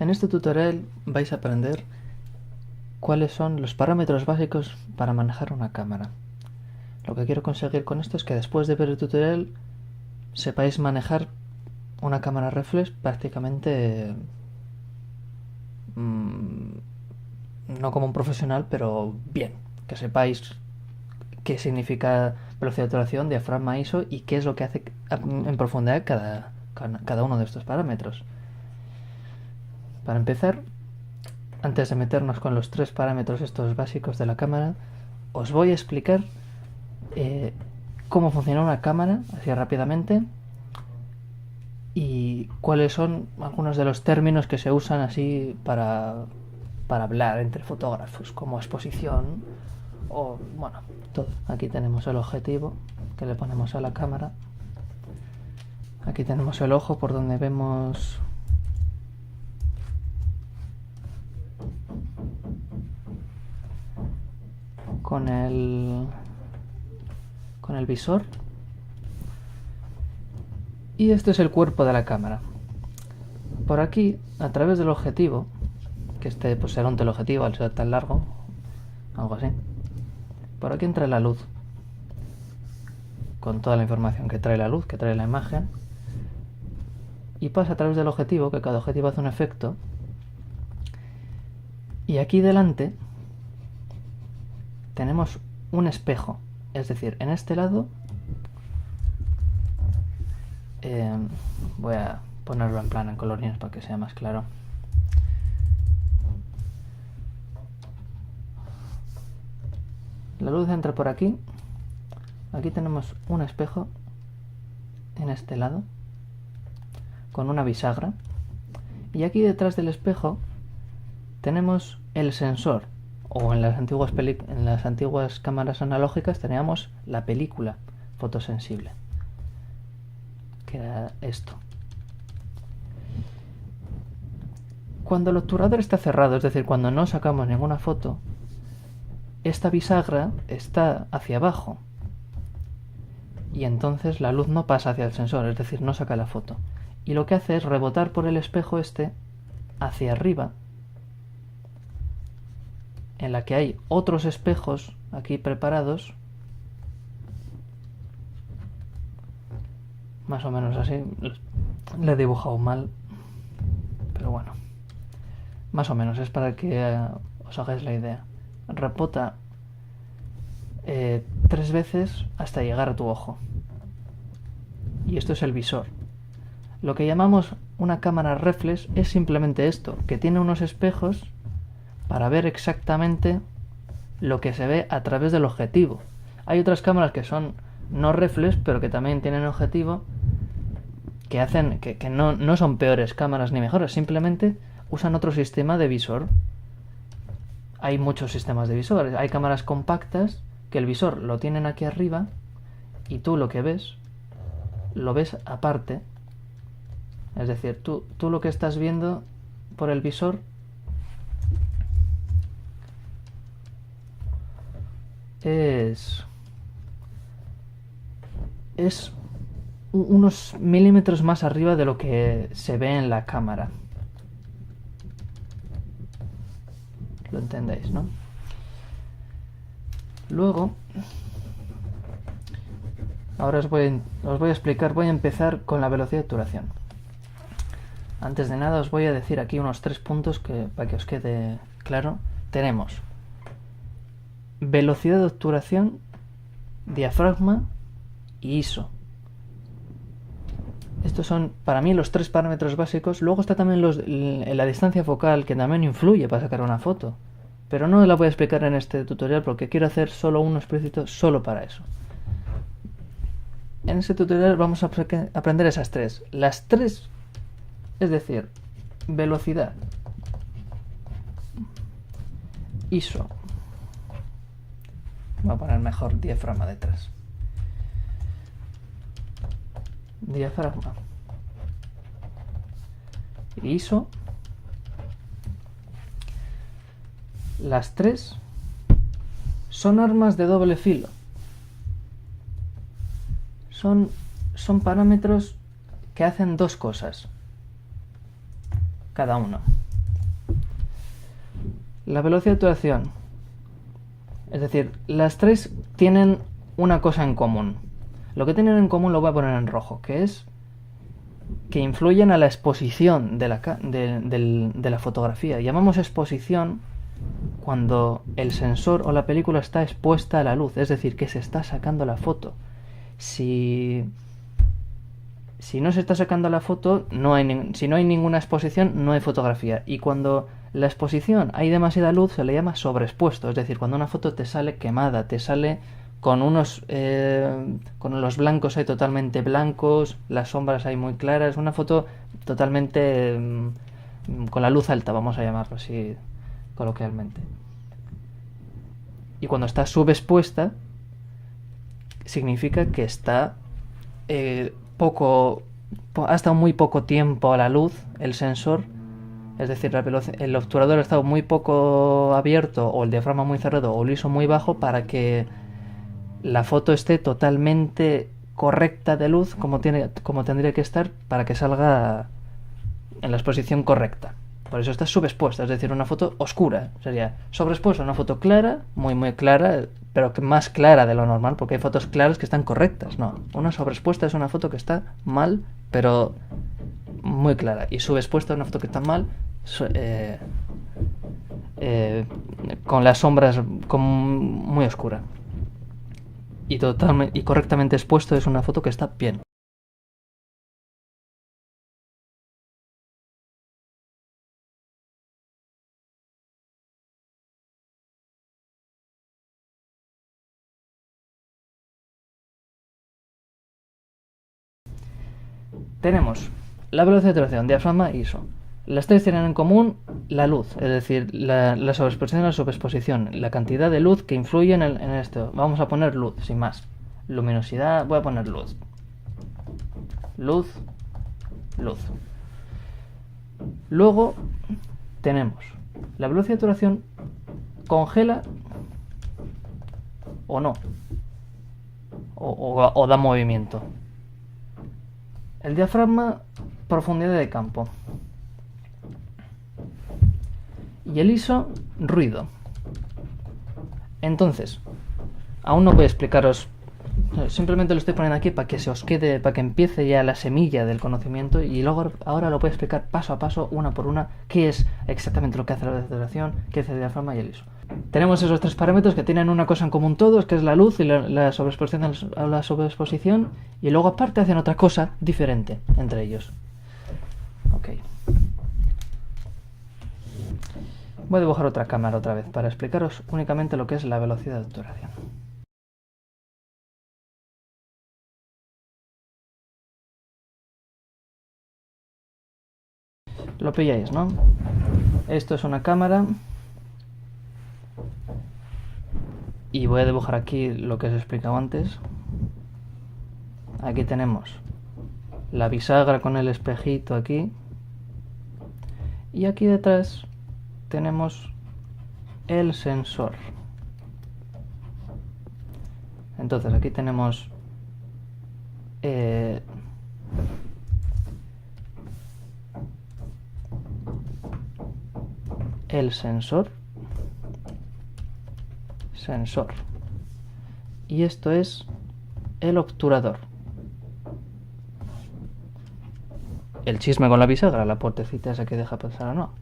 En este tutorial vais a aprender cuáles son los parámetros básicos para manejar una cámara. Lo que quiero conseguir con esto es que después de ver el tutorial sepáis manejar una cámara reflex prácticamente no como un profesional, pero bien, que sepáis qué significa velocidad de obturación, diafragma, ISO y qué es lo que hace en profundidad cada uno de estos parámetros. Para empezar, antes de meternos con los tres parámetros estos básicos de la cámara, os voy a explicar cómo funciona una cámara, así rápidamente, y cuáles son algunos de los términos que se usan así para hablar entre fotógrafos, como exposición o, bueno, todo. Aquí tenemos el objetivo que le ponemos a la cámara. Aquí tenemos el ojo por donde vemos con el visor. Y este es el cuerpo de la cámara. Por aquí, a través del objetivo, que este pues será un teleobjetivo al ser tan largo, algo así, por aquí entra la luz, con toda la información que trae la luz, que trae la imagen, y pasa a través del objetivo, que cada objetivo hace un efecto, y aquí delante tenemos un espejo, es decir, en este lado voy a ponerlo en plan en colorines para que sea más claro. La luz entra por aquí. Aquí tenemos un espejo en este lado con una bisagra, y aquí detrás del espejo tenemos el sensor, o en las antiguas cámaras analógicas teníamos la película fotosensible, que era esto. Cuando el obturador está cerrado, es decir, cuando no sacamos ninguna foto, esta bisagra está hacia abajo y entonces la luz no pasa hacia el sensor, es decir, no saca la foto, y lo que hace es rebotar por el espejo este hacia arriba, en la que hay otros espejos aquí preparados, más o menos así. Le he dibujado mal, pero bueno, más o menos es para que os hagáis la idea. Rebota 3 veces hasta llegar a tu ojo, y esto es el visor. Lo que llamamos una cámara reflex es simplemente esto, que tiene unos espejos para ver exactamente lo que se ve a través del objetivo. Hay otras cámaras que son no reflex, pero que también tienen objetivo, que hacen que no son peores cámaras ni mejores, simplemente usan otro sistema de visor. Hay muchos sistemas de visor. Hay cámaras compactas que el visor lo tienen aquí arriba y tú lo que ves lo ves aparte. Es decir, tú lo que estás viendo por el visor es unos milímetros más arriba de lo que se ve en la cámara. Lo entendéis, ¿no? Luego, ahora os voy a explicar, voy a empezar con la velocidad de obturación. Antes de nada os voy a decir aquí unos 3 puntos para que os quede claro. Tenemos velocidad de obturación, diafragma y ISO. Estos son para mí los 3 parámetros básicos. Luego está también la distancia focal, que también influye para sacar una foto, pero no la voy a explicar en este tutorial porque quiero hacer solo uno explícito solo para eso. En este tutorial vamos a aprender esas 3. Las 3, es decir, velocidad, ISO, voy a poner mejor diafragma detrás, diafragma, ISO. Las 3 son armas de doble filo. Son parámetros que hacen 2 cosas cada uno. La velocidad de obturación. Es decir, las tres tienen una cosa en común. Lo que tienen en común lo voy a poner en rojo, que es que influyen a la exposición de la fotografía. Llamamos exposición cuando el sensor o la película está expuesta a la luz, es decir, que se está sacando la foto. Si no se está sacando la foto, si no hay ninguna exposición, no hay fotografía. Y cuando la exposición hay demasiada luz, se le llama sobreexpuesto. Es decir, cuando una foto te sale quemada, te sale con con los blancos hay totalmente blancos, las sombras hay muy claras, una foto totalmente con la luz alta, vamos a llamarlo así coloquialmente. Y cuando está subexpuesta, significa que está ha estado muy poco tiempo a la luz el sensor, es decir, el obturador ha estado muy poco abierto o el diafragma muy cerrado o el ISO muy bajo para que la foto esté totalmente correcta de luz como tendría que estar para que salga en la exposición correcta. Por eso está subexpuesta, es decir, una foto oscura. Sería sobreexpuesta, una foto clara, muy muy clara, pero más clara de lo normal, porque hay fotos claras que están correctas. No, una sobreexpuesta es una foto que está mal, pero muy clara. Y subexpuesta es una foto que está mal, con las sombras muy oscura. Y correctamente expuesto es una foto que está bien. Tenemos la velocidad de obturación, diafragma, ISO. Las tres tienen en común la luz, es decir, la sobreexposición y la subexposición, la cantidad de luz que influye en esto. Vamos a poner luz, sin más. Luminosidad, voy a poner luz. Luz, luz. Luego tenemos la velocidad de obturación congela o no, o da movimiento. El diafragma, profundidad de campo. Y el ISO, ruido. Entonces, aún no voy a explicaros, simplemente lo estoy poniendo aquí para que se os quede, para que empiece ya la semilla del conocimiento y luego ahora lo voy a explicar paso a paso, una por una, qué es exactamente lo que hace la velocidad de obturación, qué hace el diafragma y el ISO. Tenemos esos tres parámetros que tienen una cosa en común todos, que es la luz y la sobreexposición a la sobreexposición, y luego aparte hacen otra cosa diferente entre ellos. Ok. Voy a dibujar otra cámara otra vez para explicaros únicamente lo que es la velocidad de obturación. Lo pilláis, ¿no? Esto es una cámara. Y voy a dibujar aquí lo que os he explicado antes. Aquí tenemos la bisagra con el espejito aquí. Y aquí detrás tenemos el sensor. Entonces aquí tenemos el sensor. Y esto es el obturador. El chisme con la bisagra, la puertecita esa que deja pasar o no.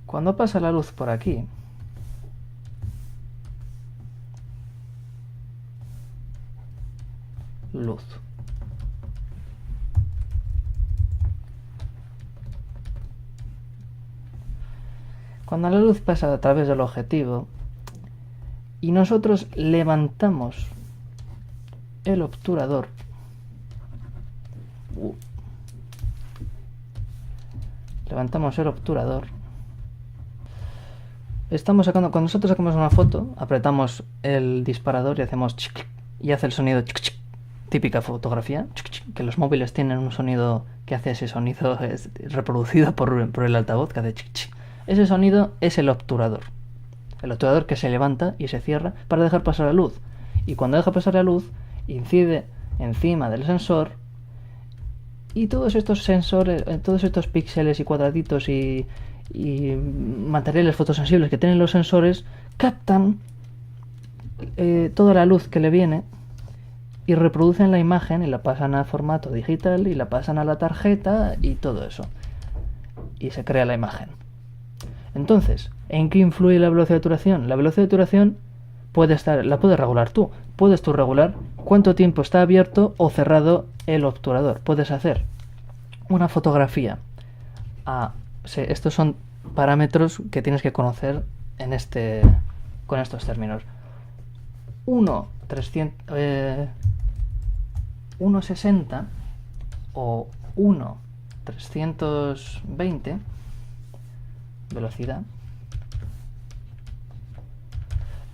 Cuando pasa la luz por aquí, luz. Cuando la luz pasa a través del objetivo y nosotros levantamos el obturador, estamos sacando, cuando nosotros sacamos una foto, apretamos el disparador y hacemos chic, y hace el sonido chic, típica fotografía, que los móviles tienen un sonido que hace ese sonido reproducido por el altavoz, que hace chic. Ese sonido es el obturador. El obturador que se levanta y se cierra para dejar pasar la luz. Y cuando deja pasar la luz, incide encima del sensor Y todos estos sensores, todos estos píxeles y cuadraditos y materiales fotosensibles que tienen los sensores captan toda la luz que le viene y reproducen la imagen y la pasan a formato digital y la pasan a la tarjeta y todo eso. Y se crea la imagen. Entonces, ¿en qué influye la velocidad de obturación? La velocidad de obturación la puedes regular tú. Puedes tú regular cuánto tiempo está abierto o cerrado el obturador. Puedes hacer una fotografía estos son parámetros que tienes que conocer con estos términos. 1.60 o 1.320 velocidad.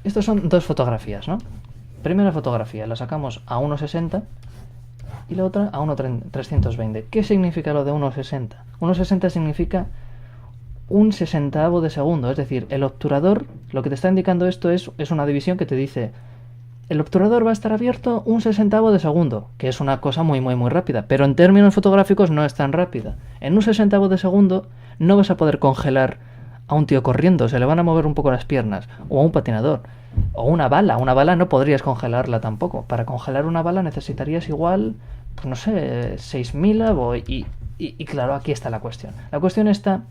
Estos son dos fotografías, ¿no? Primera fotografía la sacamos a 1.60 y la otra a 1.320. ¿Qué significa lo de 1.60? 1.60 significa un sesentavo de segundo, es decir, el obturador, lo que te está indicando esto es una división que te dice el obturador va a estar abierto un sesentavo de segundo, que es una cosa muy muy muy rápida, pero en términos fotográficos no es tan rápida. En un sesentavo de segundo no vas a poder congelar a un tío corriendo, se le van a mover un poco las piernas, o a un patinador, o una bala no podrías congelarla tampoco. Para congelar una bala necesitarías igual, pues no sé, 6000 y claro, aquí está la cuestión. La cuestión está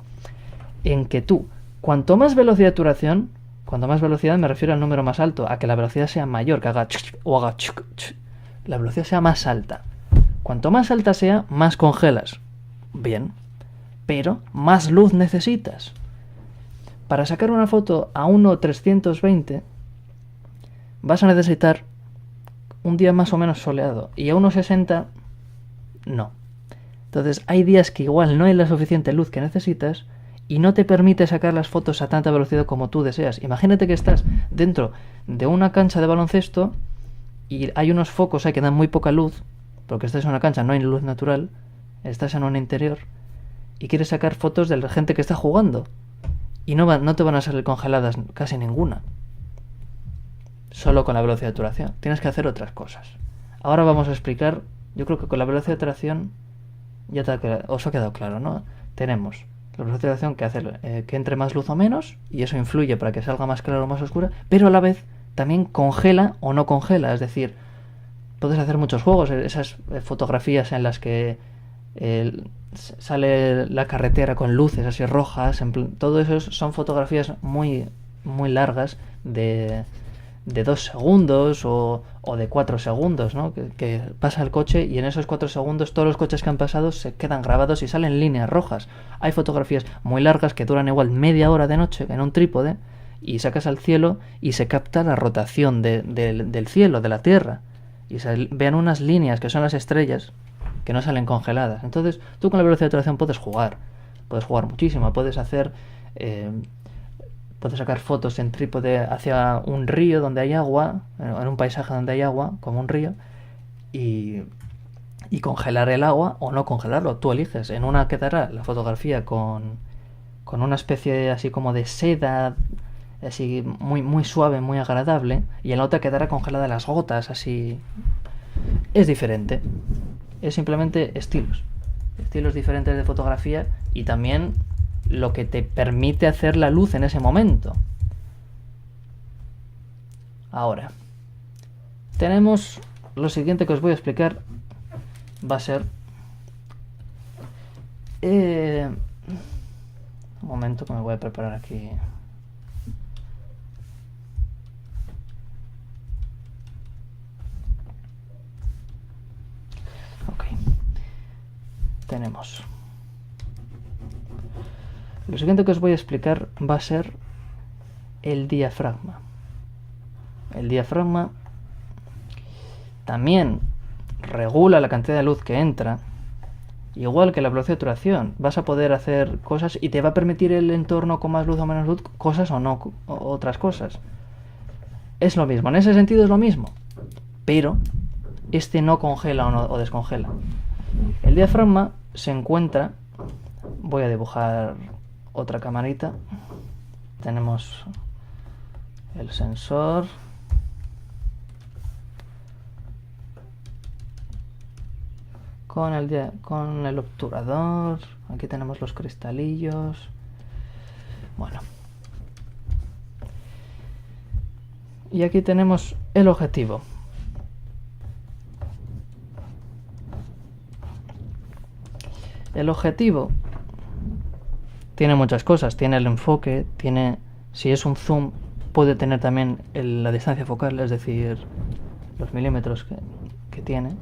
en que tú, cuanto más velocidad de obturación, cuanto más velocidad me refiero al número más alto, a que la velocidad sea mayor, que haga o haga la velocidad sea más alta. Cuanto más alta sea, más congelas. Bien, pero más luz necesitas. Para sacar una foto a 1.320 vas a necesitar un día más o menos soleado y a 1.60 no. Entonces hay días que igual no hay la suficiente luz que necesitas y no te permite sacar las fotos a tanta velocidad como tú deseas. Imagínate que estás dentro de una cancha de baloncesto y hay unos focos ahí que dan muy poca luz, porque estás en una cancha, no hay luz natural, estás en un interior y quieres sacar fotos de la gente que está jugando y no te van a salir congeladas casi ninguna, solo con la velocidad de obturación. Tienes que hacer otras cosas. Ahora vamos a explicar. Yo creo que con la velocidad de obturación ya os ha quedado claro, ¿no? Tenemos la velocidad de obturación que hace que entre más luz o menos, y eso influye para que salga más claro o más oscura, pero a la vez también congela o no congela. Es decir, puedes hacer muchos juegos, esas fotografías en las que sale la carretera con luces así rojas, todo eso son fotografías muy muy largas de 2 segundos o de 4 segundos, ¿no? Que pasa el coche y en esos 4 segundos todos los coches que han pasado se quedan grabados y salen líneas rojas. Hay fotografías muy largas que duran igual media hora de noche en un trípode y sacas al cielo y se capta la rotación del cielo, de la Tierra, y se vean unas líneas que son las estrellas que no salen congeladas. Entonces tú con la velocidad de obturación puedes jugar muchísimo, puedes hacer puedes sacar fotos en trípode hacia un río donde hay agua, en un paisaje donde hay agua, como un río, y congelar el agua o no congelarlo, tú eliges. En una quedará la fotografía con una especie así como de seda, así muy muy suave, muy agradable, y en la otra quedará congelada las gotas, así. Es diferente, es simplemente estilos diferentes de fotografía y también lo que te permite hacer la luz en ese momento. Ahora, tenemos lo siguiente que os voy a explicar. Va a ser un momento que me voy a preparar aquí. Ok, tenemos lo siguiente que os voy a explicar. Va a ser el diafragma. El diafragma también regula la cantidad de luz que entra, igual que la velocidad de obturación. Vas a poder hacer cosas y te va a permitir el entorno con más luz o menos luz, cosas o no, otras cosas. Es lo mismo, en ese sentido es lo mismo, pero este no congela o descongela. El diafragma se encuentra, voy a dibujar otra camarita. Tenemos el sensor, con el obturador. Aquí tenemos los cristalillos. Bueno. Y aquí tenemos el objetivo. El objetivo tiene muchas cosas. Tiene el enfoque, si es un zoom, puede tener también la distancia focal, es decir, los milímetros que tiene.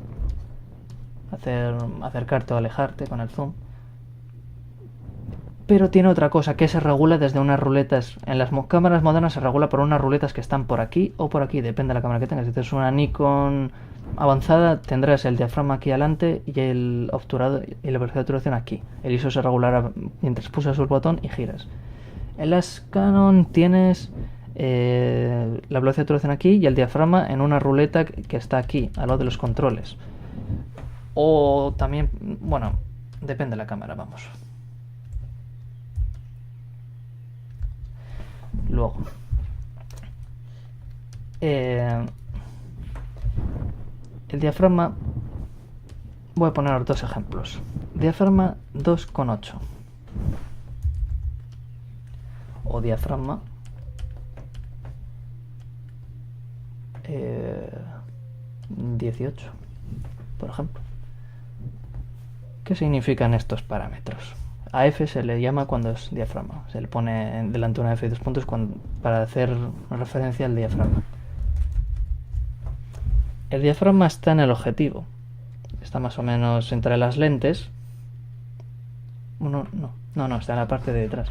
Acercarte o alejarte con el zoom. Pero tiene otra cosa, que se regula desde unas ruletas. En las cámaras modernas se regula por unas ruletas que están por aquí o por aquí, depende de la cámara que tengas. Si tienes una Nikon avanzada, tendrás el diafragma aquí adelante y el obturador y la velocidad de obturación aquí. El ISO se regulará mientras pulsas el botón y giras. En las Canon tienes la velocidad de obturación aquí y el diafragma en una ruleta que está aquí, al lado de los controles. O también, bueno, depende de la cámara, vamos. Luego, el diafragma, voy a poner dos ejemplos. Diafragma 2,8 o diafragma 18, por ejemplo. ¿Qué significan estos parámetros? A F se le llama cuando es diafragma. Se le pone delante una F y dos puntos para hacer referencia al diafragma. El diafragma está en el objetivo. Está más o menos entre las lentes. No, está en la parte de detrás.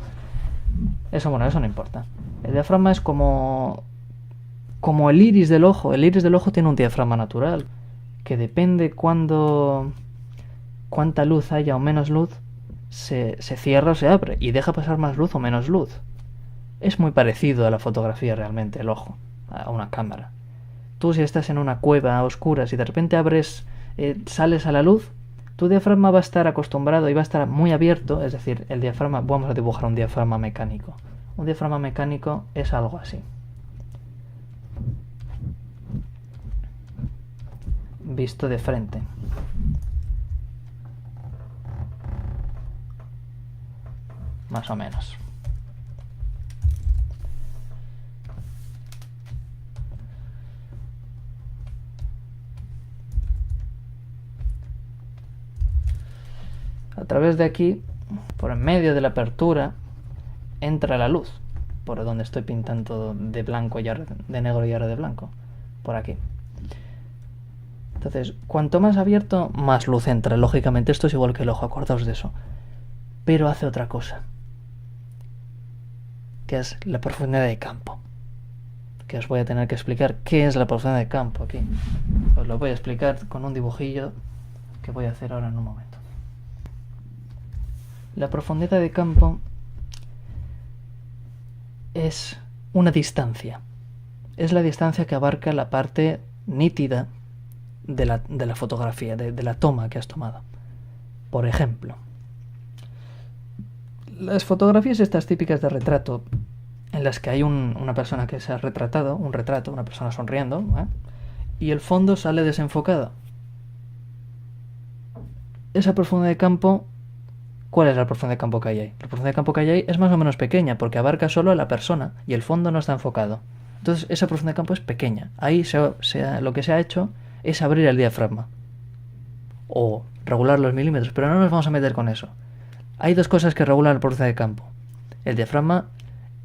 Eso no importa. El diafragma es como el iris del ojo. El iris del ojo tiene un diafragma natural, que depende cuánta luz haya o menos luz, se cierra o se abre y deja pasar más luz o menos luz. Es muy parecido a la fotografía realmente, el ojo, a una cámara. Tú, si estás en una cueva a oscuras y de repente sales a la luz, tu diafragma va a estar acostumbrado y va a estar muy abierto, es decir, el diafragma, vamos a dibujar un diafragma mecánico. Un diafragma mecánico es algo así. Visto de frente. Más o menos. A través de aquí, por en medio de la apertura, entra la luz. Por donde estoy pintando de blanco y ahora de negro y ahora de blanco. Por aquí. Entonces, cuanto más abierto, más luz entra. Lógicamente, esto es igual que el ojo, acordaos de eso. Pero hace otra cosa, que es la profundidad de campo. Que os voy a tener que explicar qué es la profundidad de campo aquí. Os lo voy a explicar con un dibujillo que voy a hacer ahora en un momento. La profundidad de campo es una distancia. Es la distancia que abarca la parte nítida de la fotografía, de la toma que has tomado. Por ejemplo, las fotografías estas típicas de retrato, en las que hay una persona que se ha retratado, un retrato, una persona sonriendo, y el fondo sale desenfocado. Esa profundidad de campo, ¿cuál es la profundidad de campo que hay ahí? La profundidad de campo que hay ahí es más o menos pequeña, porque abarca solo a la persona y el fondo no está enfocado. Entonces esa profundidad de campo es pequeña. Ahí lo que se ha hecho es abrir el diafragma o regular los milímetros, pero no nos vamos a meter con eso. Hay dos cosas que regulan la profundidad de campo: el diafragma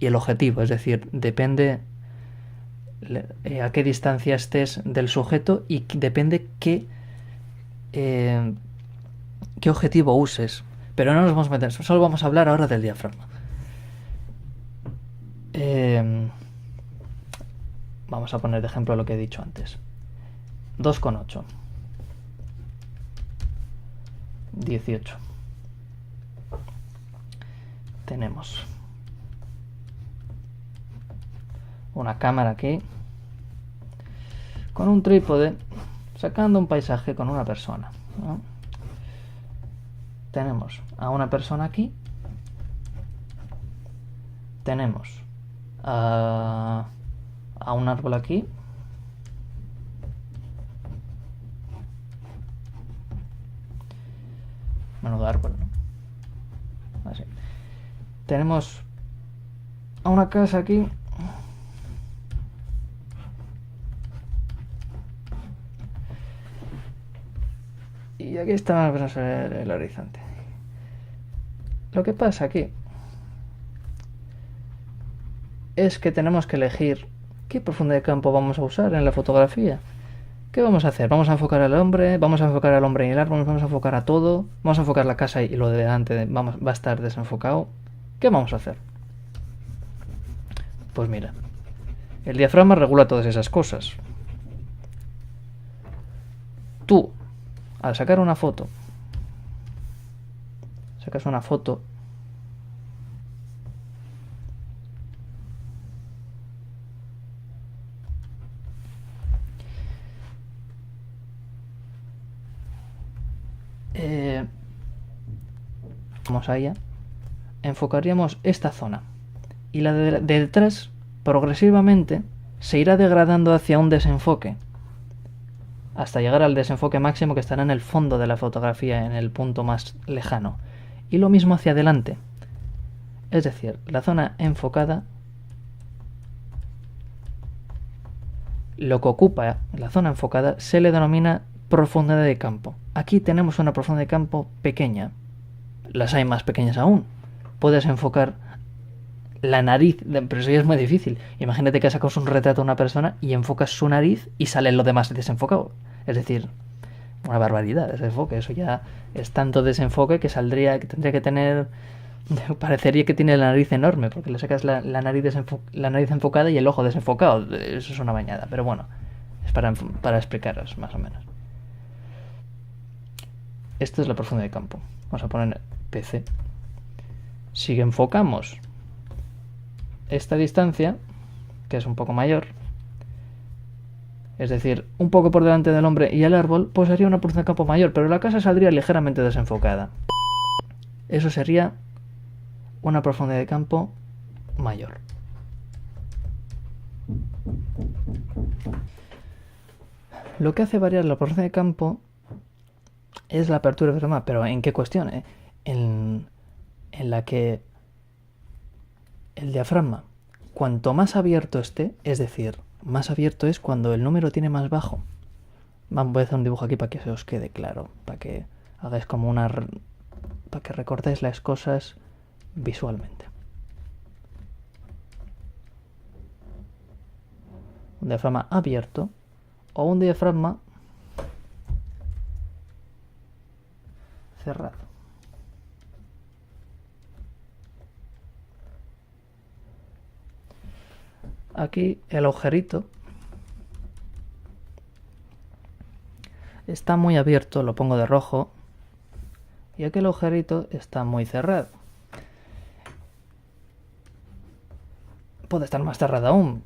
y el objetivo, es decir, depende a qué distancia estés del sujeto y depende qué objetivo uses. Pero no nos vamos a meter, solo vamos a hablar ahora del diafragma. Vamos a poner de ejemplo lo que he dicho antes. 2,8. 18. Tenemos una cámara aquí con un trípode sacando un paisaje con una persona, ¿no? Tenemos a una persona aquí, tenemos a un árbol aquí, Menudo árbol, ¿no? Así. Tenemos a una casa aquí. Y aquí está más o menos el horizonte. Lo que pasa aquí es que tenemos que elegir qué profundidad de campo vamos a usar en la fotografía. ¿Qué vamos a hacer? ¿Vamos a enfocar al hombre? ¿Vamos a enfocar al hombre y el árbol? ¿Vamos a enfocar a todo? ¿Vamos a enfocar la casa y lo de delante va a estar desenfocado? ¿Qué vamos a hacer? Pues mira, el diafragma regula todas esas cosas. Tú, al sacar una foto, sacas una foto vamos allá, enfocaríamos esta zona y la de detrás progresivamente se irá degradando hacia un desenfoque hasta llegar al desenfoque máximo que estará en el fondo de la fotografía, en el punto más lejano, y lo mismo hacia adelante, es decir, la zona enfocada, lo que ocupa la zona enfocada se le denomina profundidad de campo. Aquí tenemos una profundidad de campo pequeña. Las hay más pequeñas aún. Puedes enfocar la nariz, pero eso ya es muy difícil. Imagínate que sacas un retrato de una persona y enfocas su nariz y sale lo demás desenfocado. Es decir, una barbaridad ese enfoque. Eso ya es tanto desenfoque que tendría que tener, parecería que tiene la nariz enorme, porque le sacas la nariz enfocada y el ojo desenfocado. Eso es una bañada, pero bueno, es para explicaros más o menos. Esto es la profundidad de campo. Vamos a poner PC. Si enfocamos esta distancia, que es un poco mayor, es decir, un poco por delante del hombre y el árbol, pues sería una profundidad de campo mayor, pero la casa saldría ligeramente desenfocada. Eso sería una profundidad de campo mayor. Lo que hace variar la profundidad de campo es la apertura del diafragma, pero ¿en qué cuestión? En la que el diafragma, cuanto más abierto esté, es decir, más abierto es cuando el número tiene más bajo. Voy a hacer un dibujo aquí para que se os quede claro, para que hagáis como para que recortéis las cosas visualmente. Un diafragma abierto o un diafragma cerrado. Aquí el agujerito está muy abierto, lo pongo de rojo, y aquí el agujerito está muy cerrado. Puede estar más cerrado aún.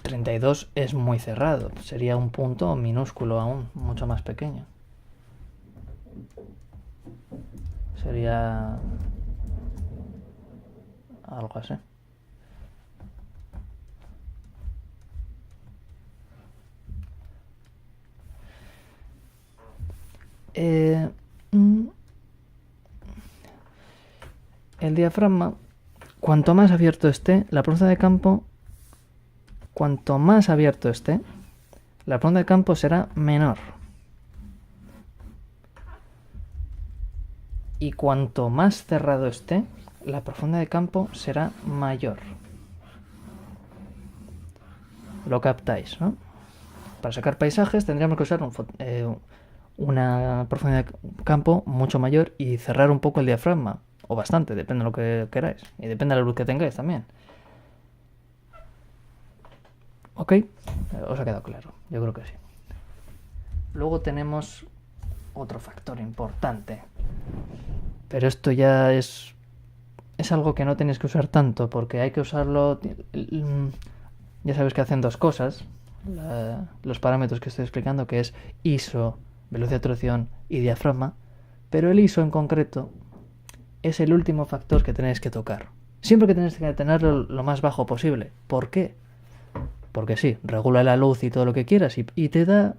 32 es muy cerrado, sería un punto minúsculo aún, mucho más pequeño. Sería algo así. El diafragma, cuanto más abierto esté, la profundidad de campo, cuanto más abierto esté, la profundidad de campo será menor. Y cuanto más cerrado esté, la profundidad de campo será mayor. Lo captáis, ¿no? Para sacar paisajes tendríamos que usar una profundidad de campo mucho mayor y cerrar un poco el diafragma, o bastante, depende de lo que queráis, y depende de la luz que tengáis también. ¿Ok? ¿Os ha quedado claro? Yo creo que sí. Luego tenemos otro factor importante, pero esto ya es algo que no tenéis que usar tanto, porque hay que usarlo. Ya sabéis que hacen dos cosas, los parámetros que estoy explicando, que es ISO, velocidad de obturación y diafragma, pero el ISO en concreto es el último factor que tenéis que tocar. Siempre que tenéis que tenerlo lo más bajo posible. ¿Por qué? Porque sí, regula la luz y todo lo que quieras y te da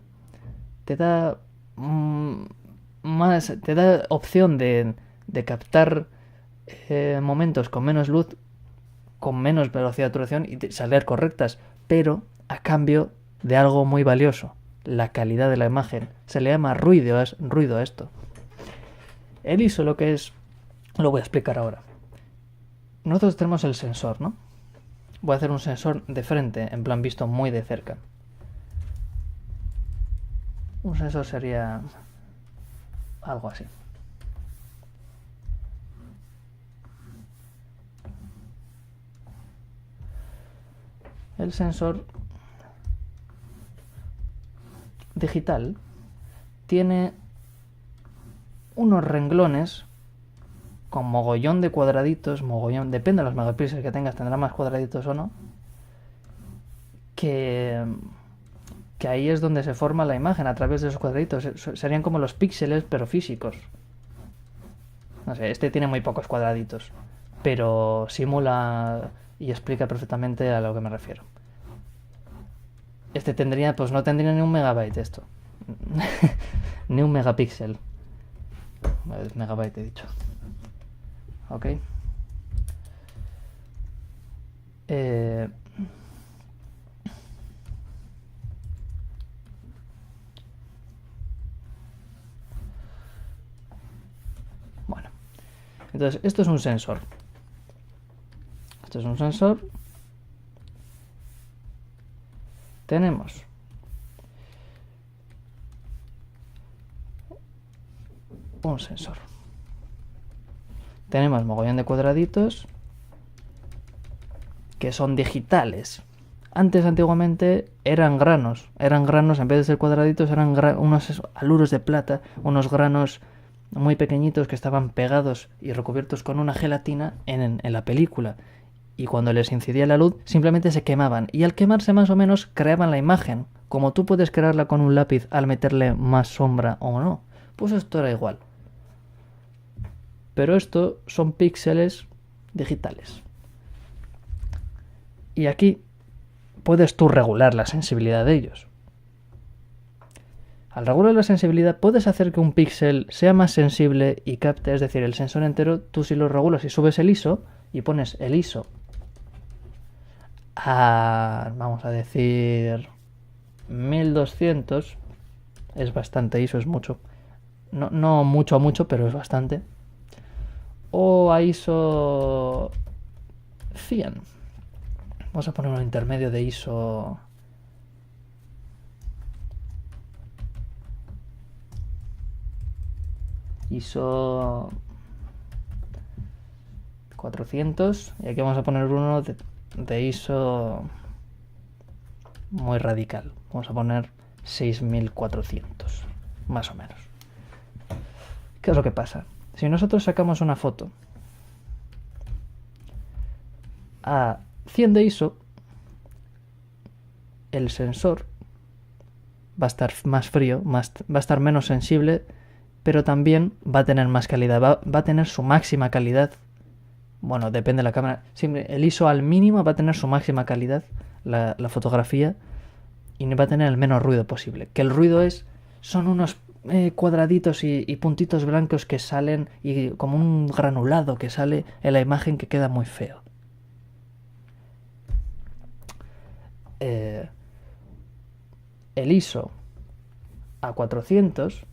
más, te da opción de captar momentos con menos luz, con menos velocidad de obturación y salir correctas, pero a cambio de algo muy valioso, la calidad de la imagen. Se le llama ruido a esto. El ISO lo que es, lo voy a explicar ahora. Nosotros tenemos el sensor, ¿no? Voy a hacer un sensor de frente, en plan visto muy de cerca. Un sensor sería algo así. El sensor digital tiene unos renglones con mogollón de cuadraditos, mogollón, depende de los megapíxeles que tengas, tendrá más cuadraditos o no, que ahí es donde se forma la imagen a través de esos cuadraditos. Serían como los píxeles, pero físicos. No sé, este tiene muy pocos cuadraditos, pero simula y explica perfectamente a lo que me refiero. Este tendría, pues no tendría ni un megabyte esto. Ni un megapíxel. Megabyte he dicho. Ok. Bueno. Entonces, esto es un sensor. Esto es un sensor. Tenemos un sensor. Tenemos mogollón de cuadraditos que son digitales. Antiguamente eran granos en vez de ser cuadraditos, eran unos aluros de plata, unos granos muy pequeñitos que estaban pegados y recubiertos con una gelatina en la película. Y cuando les incidía la luz, simplemente se quemaban. Y al quemarse más o menos, creaban la imagen. Como tú puedes crearla con un lápiz al meterle más sombra o no. Pues esto era igual. Pero esto son píxeles digitales. Y aquí puedes tú regular la sensibilidad de ellos. Al regular la sensibilidad puedes hacer que un píxel sea más sensible y capte, es decir, el sensor entero, tú si lo regulas y subes el ISO y pones el ISO a, vamos a decir, 1200, es bastante ISO, es mucho. No mucho, pero es bastante. O a ISO 100. Vamos a poner un intermedio de ISO... ISO 400. Y aquí vamos a poner uno de ISO muy radical. Vamos a poner 6400, más o menos. ¿Qué es lo que pasa? Si nosotros sacamos una foto a 100 de ISO, el sensor va a estar más frío, va a estar menos sensible, pero también va a tener más calidad, va a tener su máxima calidad. Bueno, depende de la cámara. Siempre el ISO al mínimo va a tener su máxima calidad, la fotografía, y va a tener el menos ruido posible. Que el ruido son unos cuadraditos y puntitos blancos que salen, y como un granulado que sale en la imagen que queda muy feo. El ISO a 400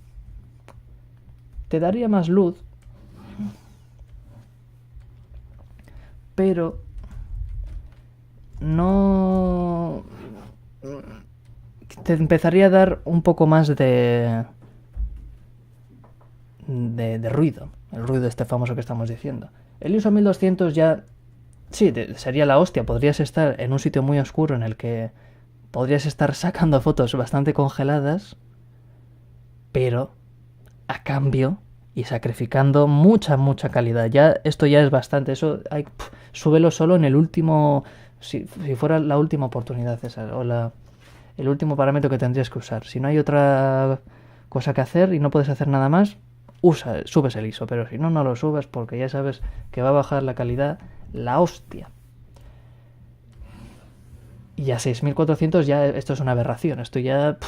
te daría más luz, pero no te empezaría a dar un poco más de ruido, el ruido este famoso que estamos diciendo. El ISO 1200 ya sí, sería la hostia. Podrías estar en un sitio muy oscuro en el que podrías estar sacando fotos bastante congeladas, pero a cambio y sacrificando mucha calidad. Esto ya es bastante. Eso súbelo solo en el último, si fuera la última oportunidad, César, o el último parámetro que tendrías que usar. Si no hay otra cosa que hacer y no puedes hacer nada más, subes el ISO, pero si no, no lo subes porque ya sabes que va a bajar la calidad la hostia. Y a 6400 ya esto es una aberración. Esto ya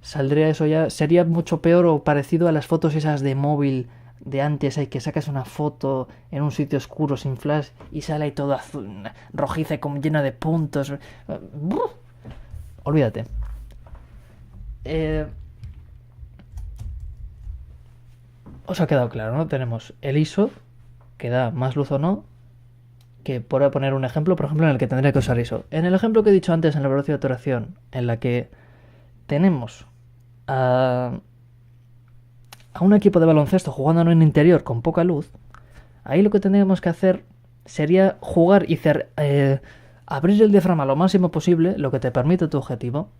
saldría eso ya, sería mucho peor o parecido a las fotos esas de móvil de antes, hay que sacas una foto en un sitio oscuro sin flash y sale ahí todo azul, rojiza y como llena de puntos. Olvídate. Os ha quedado claro, ¿no? Tenemos el ISO, que da más luz o no, que por poner un ejemplo, por ejemplo, en el que tendría que usar ISO. En el ejemplo que he dicho antes, en la velocidad de obturación, en la que tenemos a un equipo de baloncesto jugando en un interior con poca luz, ahí lo que tendríamos que hacer sería jugar y abrir el diafragma lo máximo posible, lo que te permite tu objetivo,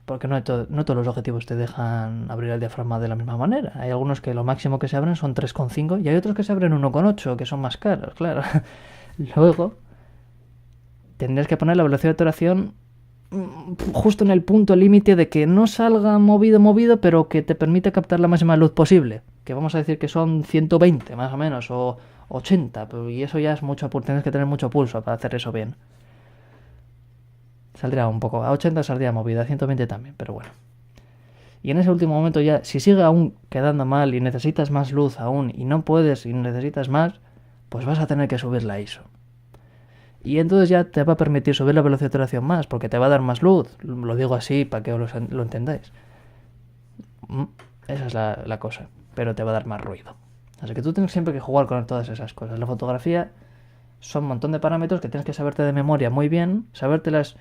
porque no todos los objetivos te dejan abrir el diafragma de la misma manera. Hay algunos que lo máximo que se abren son 3,5 y hay otros que se abren 1,8, que son más caros, claro. Luego, tendrías que poner la velocidad de obturación justo en el punto límite de que no salga movido, pero que te permite captar la máxima luz posible. Que vamos a decir que son 120 más o menos, o 80, y eso ya es mucho, tienes que tener mucho pulso para hacer eso bien. Saldría un poco, a 80 saldría movida, a 120 también, pero bueno. Y en ese último momento ya, si sigue aún quedando mal y necesitas más luz aún y no puedes y necesitas más, pues vas a tener que subir la ISO. Y entonces ya te va a permitir subir la velocidad de obturación más, porque te va a dar más luz. Lo digo así para que lo entendáis. Esa es la cosa. Pero te va a dar más ruido. Así que tú tienes siempre que jugar con todas esas cosas. La fotografía son un montón de parámetros que tienes que saberte de memoria muy bien. Sabértelas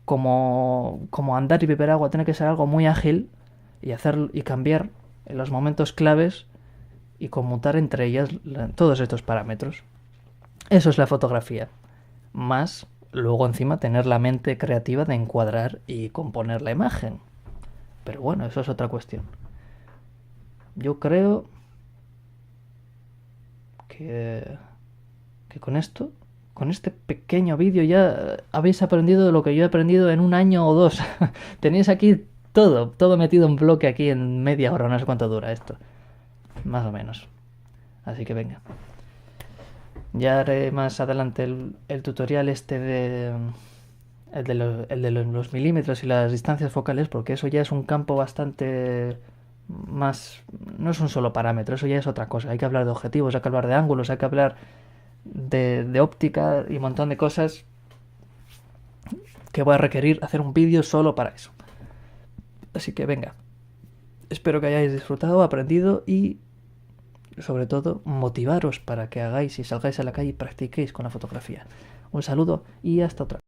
como andar y beber agua. Tiene que ser algo muy ágil y cambiar en los momentos claves y conmutar entre ellas todos estos parámetros. Eso es la fotografía. Más luego encima tener la mente creativa de encuadrar y componer la imagen. Pero bueno, eso es otra cuestión. Yo creo que con esto, con este pequeño vídeo ya habéis aprendido lo que yo he aprendido en un año o dos. Tenéis aquí todo metido en bloque aquí en media hora, no sé cuánto dura esto. Más o menos. Así que venga. Ya haré más adelante el tutorial este el de los milímetros y las distancias focales, porque eso ya es un campo bastante más... No es un solo parámetro, eso ya es otra cosa. Hay que hablar de objetivos, hay que hablar de ángulos, hay que hablar de óptica y un montón de cosas que voy a requerir hacer un vídeo solo para eso. Así que venga. Espero que hayáis disfrutado, aprendido y sobre todo motivaros para que hagáis y salgáis a la calle y practiquéis con la fotografía. Un saludo y hasta otra.